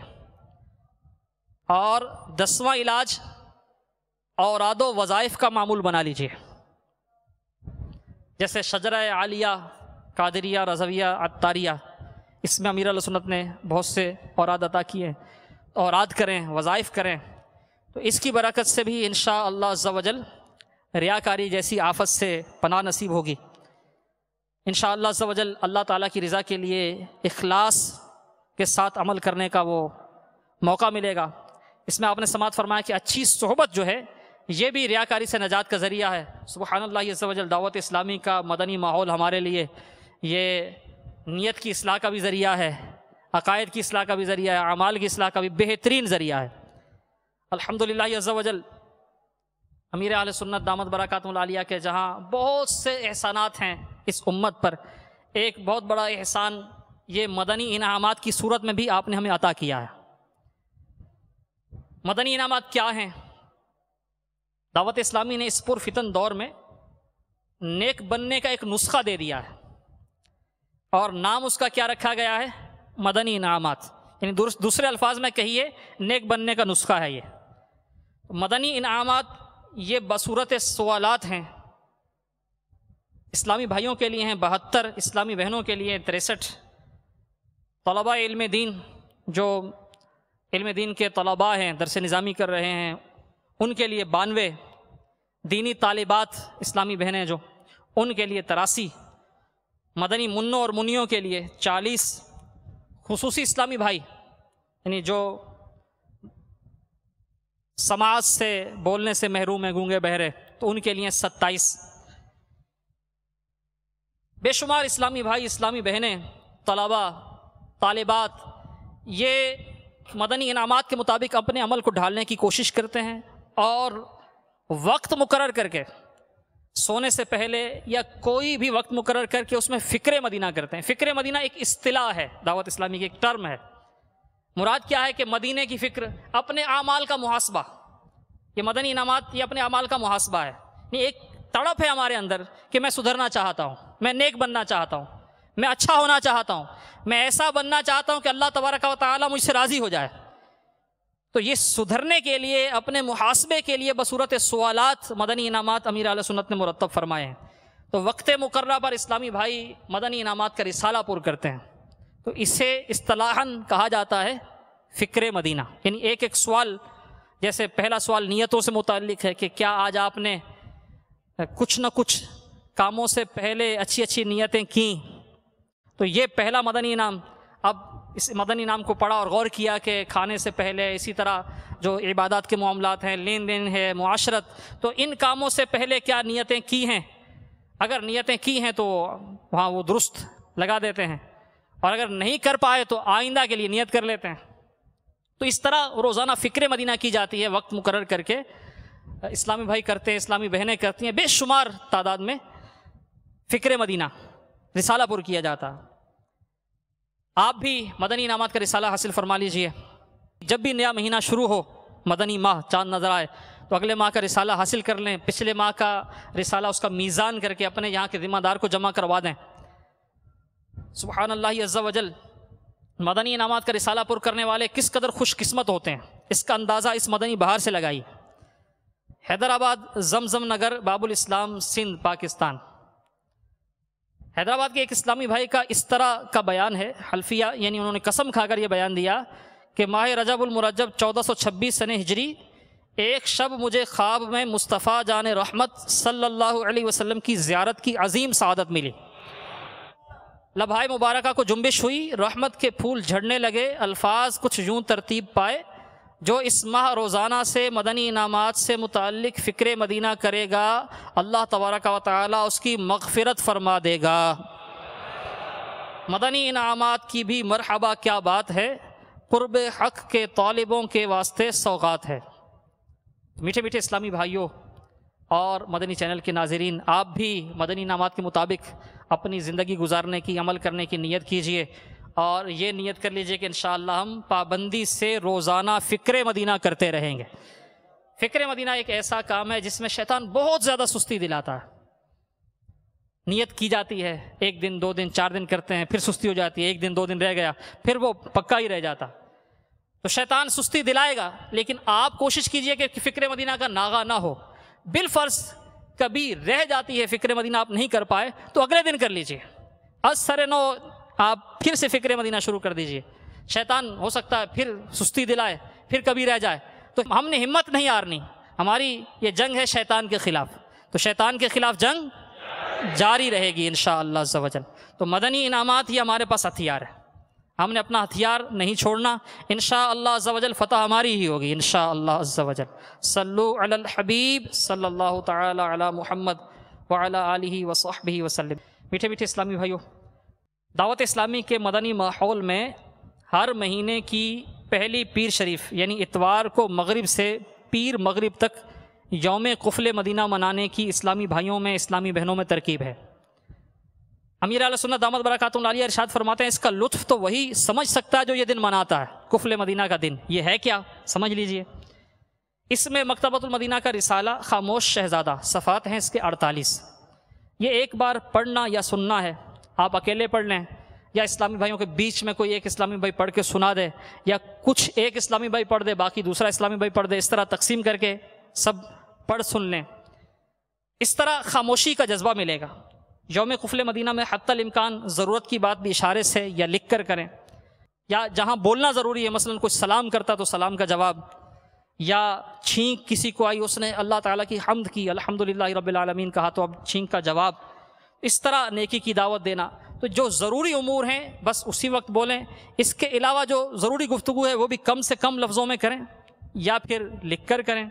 B: اور 10واں علاج، اوراد و وظائف کا معمول بنا لیجیے، جیسے شجرہ عالیہ، قادریہ، رضویہ، عطاریہ، اس میں امیر علیہ سنت نے بہت سے اوراد عطا کیے، اوراد کریں، وظائف کریں، تو اس کی برکت سے بھی انشاءاللہ عز و جل ریاکاری جیسی آفت سے پناہ نصیب ہوگی۔ انشاءاللہ عز و جل اللہ تعالیٰ کی رضا کے لیے اخلاص کے ساتھ عمل کرنے کا وہ موقع ملے گا۔ اس میں آپ نے سماعت فرمایا کہ اچھی صحبت جو ہے یہ بھی ریاکاری سے نجات کا ذریعہ ہے۔ سبحان اللہ عز و جل، دعوت اسلامی کا مدنی ماحول ہمارے لیے یہ نیت کی اصلاح کا بھی ذریعہ ہے، عقائد کی اصلاح کا بھی ذریعہ ہے، اعمال کی اصلاح کا بھی بہترین ذریعہ ہے۔ الحمدللہ عز و جل، امیر اہل سنت دامت برکاتہ العالیہ کے جہاں بہت سے احسانات ہیں اس امت پر، ایک بہت بڑا احسان یہ مدنی انعامات کی صورت میں بھی آپ نے ہمیں عطا کیا ہے۔ مدنی انعامات کیا ہیں؟ دعوت اسلامی نے اس پرفتن دور میں نیک بننے کا ایک نسخہ دے دیا ہے، اور نام اس کا کیا رکھا گیا ہے؟ مدنی انعامات، یعنی دوسرے الفاظ میں کہیے نیک بننے کا نسخہ ہے یہ۔ مدنی انعامات یہ بصورت سوالات ہیں، اسلامی بھائیوں کے لیے ہیں 72، اسلامی بہنوں کے لیے 63، طلباء علم دین جو علم دین کے طلباء ہیں، درس نظامی کر رہے ہیں، ان کے لیے 92، دینی طالبات اسلامی بہنیں جو ان کے لیے 83، مدنی منوں اور منیوں کے لیے 40، خصوصی اسلامی بھائی یعنی جو سماعت سے بولنے سے محروم ہیں، گونگے بہرے، تو ان کے لیے 27۔ بے شمار اسلامی بھائی، اسلامی بہنیں، طلباء، طالبات یہ مدنی انعامات کے مطابق اپنے عمل کو ڈھالنے کی کوشش کرتے ہیں اور وقت مقرر کر کے سونے سے پہلے یا کوئی بھی وقت مقرر کر کے اس میں فکر مدینہ کرتے ہیں۔ فکر مدینہ ایک اصطلاح ہے، دعوت اسلامی کی ایک ٹرم ہے۔ مراد کیا ہے کہ مدینے کی فکر، اپنے اعمال کا محاسبہ۔ یہ مدنی انعامات یہ اپنے اعمال کا محاسبہ ہے، یہ ایک تڑپ ہے ہمارے اندر کہ میں سدھرنا چاہتا ہوں، میں نیک بننا چاہتا ہوں، میں اچھا ہونا چاہتا ہوں، میں ایسا بننا چاہتا ہوں کہ اللہ تبارک و تعالیٰ مجھ سے راضی ہو جائے۔ تو یہ سدھرنے کے لیے، اپنے محاسبے کے لیے بصورت سوالات مدنی انعامات امیر اہل سنت نے مرتب فرمائے ہیں۔ تو وقت مقررہ پر اسلامی بھائی مدنی انعامات کا رسالہ پر کرتے ہیں، تو اسے اصطلاحاً کہا جاتا ہے فکر مدینہ۔ یعنی ایک ایک سوال، جیسے پہلا سوال نیتوں سے متعلق ہے کہ کیا آج آپ نے کچھ نہ کچھ کاموں سے پہلے اچھی اچھی نیتیں کیں، تو یہ پہلا مدنی انعام۔ اب اس مدنی انعام کو پڑھا اور غور کیا کہ کھانے سے پہلے، اسی طرح جو عبادات کے معاملات ہیں، لین دین ہے، معاشرت، تو ان کاموں سے پہلے کیا نیتیں کی ہیں؟ اگر نیتیں کی ہیں تو وہاں وہ درست لگا دیتے ہیں، اور اگر نہیں کر پائے تو آئندہ کے لیے نیت کر لیتے ہیں۔ تو اس طرح روزانہ فکر مدینہ کی جاتی ہے، وقت مقرر کر کے اسلامی بھائی کرتے ہیں، اسلامی بہنیں کرتی ہیں، بے شمار تعداد میں فکر مدینہ رسالہ پر کیا جاتا۔ آپ بھی مدنی انعامات کا رسالہ حاصل فرما لیجئے۔ جب بھی نیا مہینہ شروع ہو، مدنی ماہ چاند نظر آئے تو اگلے ماہ کا رسالہ حاصل کر لیں، پچھلے ماہ کا رسالہ اس کا میزان کر کے اپنے یہاں کے ذمہ دار کو جمع کروا دیں۔ سبحان اللہ عز و جل، مدنی انعامات کا رسالہ پر کرنے والے کس قدر خوش قسمت ہوتے ہیں، اس کا اندازہ اس مدنی بہار سے لگائی۔ حیدرآباد، زمزم نگر، باب الاسلام، سندھ، پاکستان۔ حیدرآباد کے ایک اسلامی بھائی کا اس طرح کا بیان ہے، حلفیہ، یعنی انہوں نے قسم کھا کر یہ بیان دیا کہ ماہ رجب المرجب 1426 سن ہجری ایک شب مجھے خواب میں مصطفیٰ جان رحمت صلی اللہ علیہ وسلم کی زیارت کی عظیم سعادت ملی۔ لبھائے مبارکہ کو جنبش ہوئی، رحمت کے پھول جھڑنے لگے، الفاظ کچھ یوں ترتیب پائے: جو اس ماہ روزانہ سے مدنی انعامات سے متعلق فکر مدینہ کرے گا، اللہ تبارک و تعالیٰ اس کی مغفرت فرما دے گا۔ مدنی انعامات کی بھی مرحبا کیا بات ہے، قرب حق کے طالبوں کے واسطے سوغات ہے۔ میٹھے میٹھے اسلامی بھائیوں اور مدنی چینل کے ناظرین، آپ بھی مدنی انعامات کے مطابق اپنی زندگی گزارنے کی، عمل کرنے کی نیت کیجئے، اور یہ نیت کر لیجئے کہ انشاءاللہ ہم پابندی سے روزانہ فکر مدینہ کرتے رہیں گے۔ فکر مدینہ ایک ایسا کام ہے جس میں شیطان بہت زیادہ سستی دلاتا ہے۔ نیت کی جاتی ہے، ایک دن، 2 دن، 4 دن کرتے ہیں، پھر سستی ہو جاتی ہے، 1 دن 2 دن رہ گیا، پھر وہ پکا ہی رہ جاتا۔ تو شیطان سستی دلائے گا، لیکن آپ کوشش کیجئے کہ فکر مدینہ کا ناغہ نہ ہو۔ بالفرض کبھی رہ جاتی ہے فکر مدینہ، آپ نہیں کر پائے تو اگلے دن کر لیجئے، از سر نو آپ پھر سے فکر مدینہ شروع کر دیجئے۔ شیطان ہو سکتا ہے پھر سستی دلائے، پھر کبھی رہ جائے، تو ہم نے ہمت نہیں ہارنی۔ ہماری یہ جنگ ہے شیطان کے خلاف، تو شیطان کے خلاف جنگ جاری رہے گی انشاءاللہ عز و جل۔ تو مدنی انعامات ہی ہمارے پاس ہتھیار ہے، ہم نے اپنا ہتھیار نہیں چھوڑنا، انشاءاللہ عز و جل فتح ہماری ہی ہوگی انشاءاللہ عز و جل۔ صلو علی الحبیب صلی اللہ تعالی علی محمد وعلی آلہ وصحبہ وسلم۔ میٹھے میٹھے اسلامی بھائیوں، دعوت اسلامی کے مدنی ماحول میں ہر مہینے کی پہلی پیر شریف یعنی اتوار کو مغرب سے پیر مغرب تک یوم قفل مدینہ منانے کی اسلامی بھائیوں میں، اسلامی بہنوں میں ترکیب ہے۔ امیر اہل سنت دامت برکاتہم العالیہ ارشاد فرماتے ہیں اس کا لطف تو وہی سمجھ سکتا ہے جو یہ دن مناتا ہے، قفل مدینہ کا دن۔ یہ ہے کیا؟ سمجھ لیجئے۔ اس میں مکتبۃ المدینہ کا رسالہ خاموش شہزادہ، صفحات ہیں اس کے 48، یہ ایک بار پڑھنا یا سننا ہے، آپ اکیلے پڑھ لیں یا اسلامی بھائیوں کے بیچ میں کوئی ایک اسلامی بھائی پڑھ کے سنا دے، یا کچھ ایک اسلامی بھائی پڑھ دے باقی دوسرا اسلامی بھائی پڑھ دے، اس طرح تقسیم کر کے سب پڑھ سن لیں۔ اس طرح خاموشی کا جذبہ ملے گا۔ یوم قفل مدینہ میں حتی الامکان ضرورت کی بات بھی اشارے سے یا لکھ کر کریں، یا جہاں بولنا ضروری ہے، مثلا کچھ سلام کرتا تو سلام کا جواب، یا چھینک کسی کو آئی اس نے اللہ تعالیٰ کی حمد کی، الحمدللہ رب العالمین کہا تو اب چھینک کا جواب، اس طرح نیکی کی دعوت دینا۔ تو جو ضروری امور ہیں بس اسی وقت بولیں، اس کے علاوہ جو ضروری گفتگو ہے وہ بھی کم سے کم لفظوں میں کریں یا پھر لکھ کر کریں۔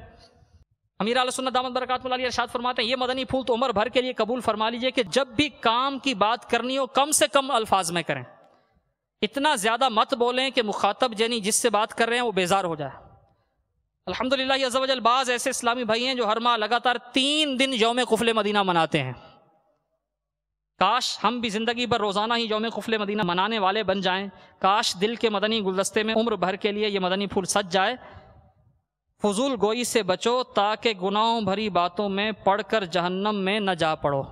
B: امیر اہل سنت دامت برکاتہم العالیہ ارشاد فرماتے ہیں یہ مدنی پھول تو عمر بھر کے لیے قبول فرما لیجئے کہ جب بھی کام کی بات کرنی ہو کم سے کم الفاظ میں کریں، اتنا زیادہ مت بولیں کہ مخاطب یعنی جس سے بات کر رہے ہیں وہ بیزار ہو جائے۔ الحمدللہ عز و جل بعض ایسے اسلامی بھائی ہیں جو ہر ماہ لگاتار 3 دن یوم قفل مدینہ مناتے ہیں۔ کاش ہم بھی زندگی بھر روزانہ ہی یوم قفل مدینہ منانے والے بن جائیں۔ کاش دل کے مدنی گلدستے میں عمر بھر کے لیے یہ مدنی پھول سج جائے۔ فضول گوئی سے بچو تاکہ گناہوں بھری باتوں میں پڑھ کر جہنم میں نہ جا پڑو۔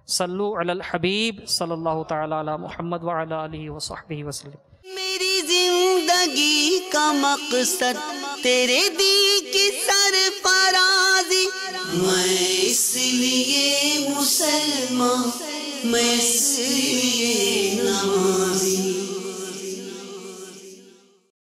B: صلو علی الحبیب صلی اللہ تعالی علی محمد وعلی آلہ وصحبہ وسلم۔
A: میری زندگی کا مقصد تیرے دین کی سرفرازی، میں اس لیے مسلمان، میں اس لیے نماز